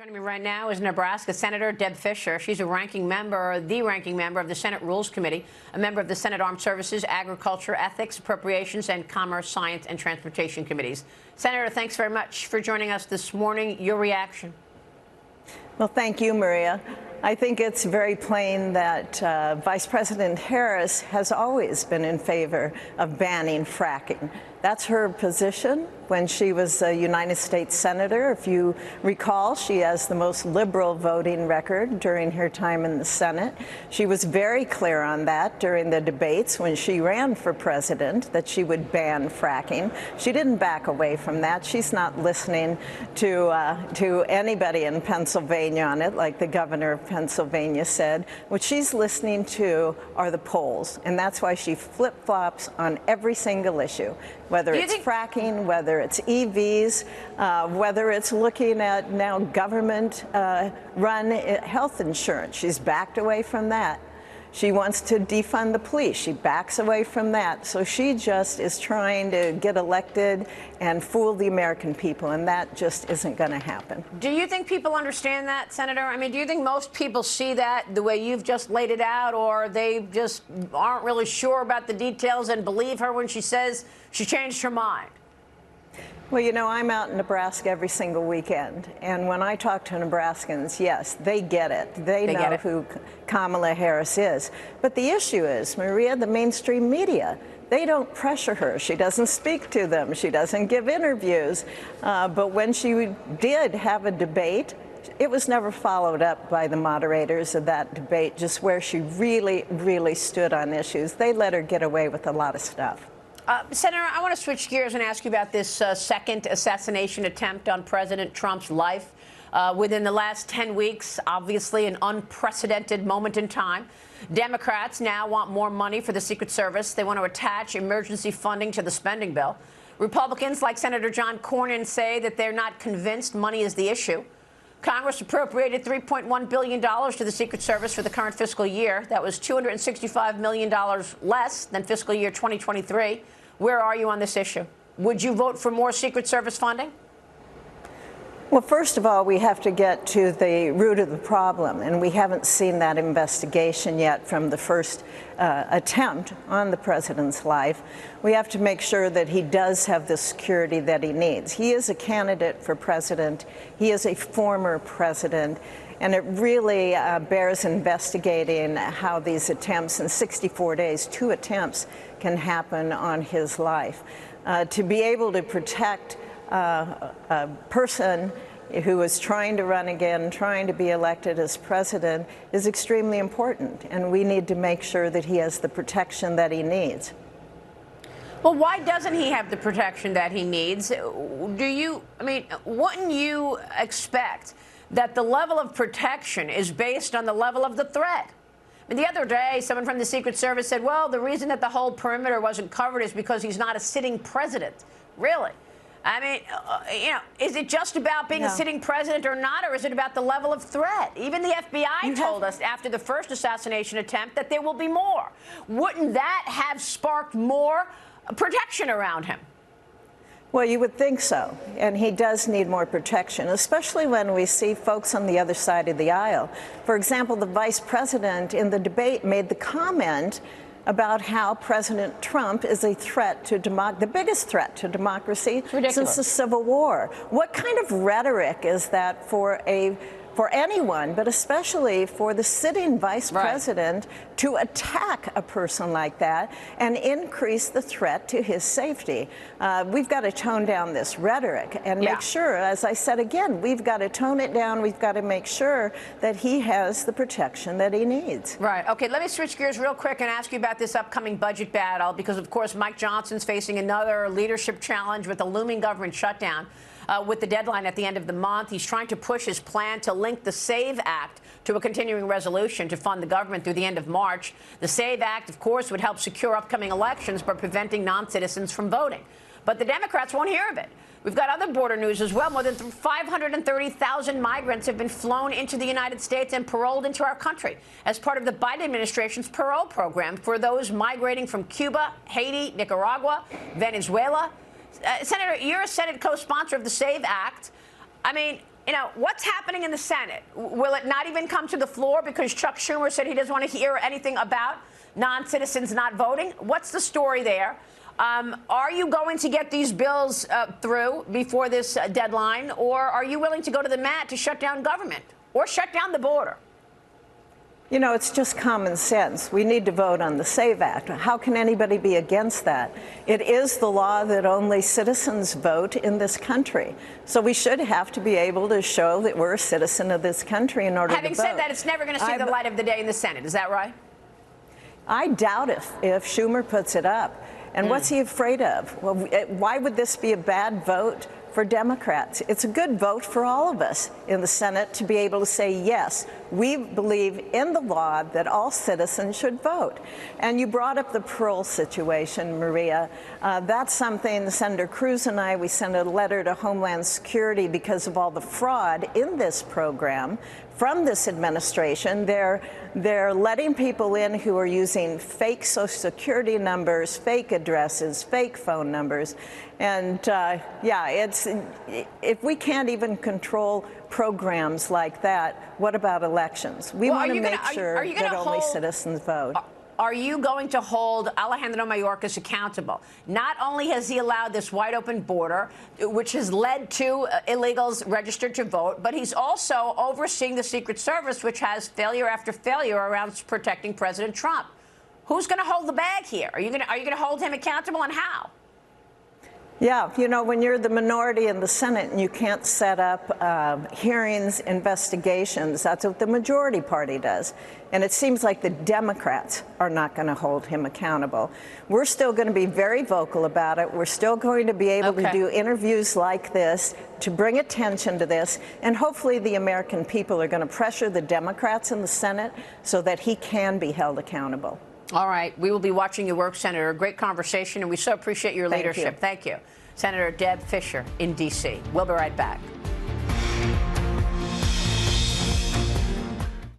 Joining me right now is Nebraska Senator Deb Fischer. She's the ranking member of the Senate Rules Committee, a member of the Senate Armed Services, Agriculture, Ethics, Appropriations, and Commerce, Science, and Transportation Committees. Senator, thanks very much for joining us this morning. Your reaction? Well, thank you, Maria. I think it's very plain that Vice President Harris has always been in favor of banning fracking. That's her position when she was a United States Senator. If you recall, she has the most liberal voting record during her time in the Senate. She was very clear on that during the debates when she ran for president, that she would ban fracking. She didn't back away from that. She's not listening to anybody in Pennsylvania on it, like the governor of Pennsylvania said. What she's listening to are the polls, and that's why she flip-flops on every single issue, whether it's fracking, whether it's EVs, whether it's looking at now government-run health insurance. She's backed away from that. She wants to defund the police. She backs away from that. So she just is trying to get elected and fool the American people, and that just isn't going to happen. Do you think people understand that, Senator? I mean, do you think most people see that the way you've just laid it out, or they just aren't really sure about the details and believe her when she says she changed her mind? Well, you know, I'm out in Nebraska every single weekend, and when I talk to Nebraskans, yes, they get it. They know who Kamala Harris is. But the issue is, Maria, the mainstream media, they don't pressure her. She doesn't speak to them. She doesn't give interviews. But when she did have a debate, it was never followed up by the moderators of that debate, just where she really, really stood on issues. They let her get away with a lot of stuff. Senator, I want to switch gears and ask you about this second assassination attempt on President Trump's life. Within the last 10 weeks, obviously an unprecedented moment in time. Democrats now want more money for the Secret Service. They want to attach emergency funding to the spending bill. Republicans, like Senator John Cornyn, say that they're not convinced money is the issue. Congress appropriated $3.1 billion to the Secret Service for the current fiscal year. That was $265 million less than fiscal year 2023. Where are you on this issue? Would you vote for more Secret Service funding? Well, first of all, we have to get to the root of the problem, and we haven't seen that investigation yet from the first attempt on the president's life. We have to make sure that he does have the security that he needs. He is a candidate for president. He is a former president. And it really bears investigating how these attempts in 64 days, 2 attempts, can happen on his life. To be able to protect a person who is trying to run again, trying to be elected as president, is extremely important. And we need to make sure that he has the protection that he needs. Well, why doesn't he have the protection that he needs? Wouldn't you expect that the level of protection is based on the level of the threat? I mean, the other day, someone from the Secret Service said, well, the reason that the whole perimeter wasn't covered is because he's not a sitting president. Really? I mean, is it just about being a sitting president or not, or is it about the level of threat? Even the FBI told us after the first assassination attempt that there will be more. Wouldn't that have sparked more protection around him? Well, you would think so, and he does need more protection, especially when we see folks on the other side of the aisle. For example, the vice president in the debate made the comment about how President Trump is a threat to the biggest threat to democracy since the Civil War. What kind of rhetoric is that for anyone, but especially for the sitting vice president, to attack a person like that and increase the threat to his safety? We've got to tone down this rhetoric and make sure, as I said again, we've got to tone it down. We've got to make sure that he has the protection that he needs. Right. Okay, let me switch gears real quick and ask you about this upcoming budget battle, because, of course, Mike Johnson's facing another leadership challenge with the looming government shutdown. With the deadline at the end of the month, he's trying to push his plan to link the SAVE Act to a continuing resolution to fund the government through the end of March. The SAVE Act, of course, would help secure upcoming elections by preventing non-citizens from voting. But the Democrats won't hear of it. We've got other border news as well. More than 530,000 migrants have been flown into the United States and paroled into our country as part of the Biden administration's parole program for those migrating from Cuba, Haiti, Nicaragua, Venezuela. Senator, you're a Senate co-sponsor of the SAVE Act. I mean, You know, what's happening in the Senate? Will it not even come to the floor because Chuck Schumer said he doesn't want to hear anything about non-citizens not voting? What's the story there? Are you going to get these bills through before this deadline, or are you willing to go to the mat to shut down government or shut down the border? You know, it's just common sense. We need to vote on the SAVE Act. How can anybody be against that? It is the law that only citizens vote in this country. So we should have to be able to show that we're a citizen of this country in order to vote. Having said that, it's never going to see the light of the day in the Senate. Is that right? I doubt if Schumer puts it up. And what's he afraid of? Well, why would this be a bad vote for Democrats? It's a good vote for all of us in the Senate to be able to say, yes, we believe in the law that all citizens should vote. And you brought up the parole situation, Maria. That's something Senator Cruz and I, we sent a letter to Homeland Security because of all the fraud in this program from this administration. They're letting people in who are using fake Social Security numbers, fake addresses, fake phone numbers. And yeah, if we can't even control programs like that, what about elections? We want to make sure that only citizens vote. Are you going to hold Alejandro Mayorkas accountable? Not only has he allowed this wide open border, which has led to illegals registered to vote, but he's also overseeing the Secret Service, which has failure after failure around protecting President Trump. Who's going to hold the bag here? Are you going to hold him accountable, and how? Yeah, you know, when you're the minority in the Senate and you can't set up hearings, investigations, that's what the majority party does. And it seems like the Democrats are not going to hold him accountable. We're still going to be very vocal about it. We're still going to be able to do interviews like this to bring attention to this. And hopefully the American people are going to pressure the Democrats in the Senate so that he can be held accountable. All right. We will be watching your work, Senator. Great conversation, and we so appreciate your leadership. Thank you. Senator Deb Fischer in D.C. We'll be right back.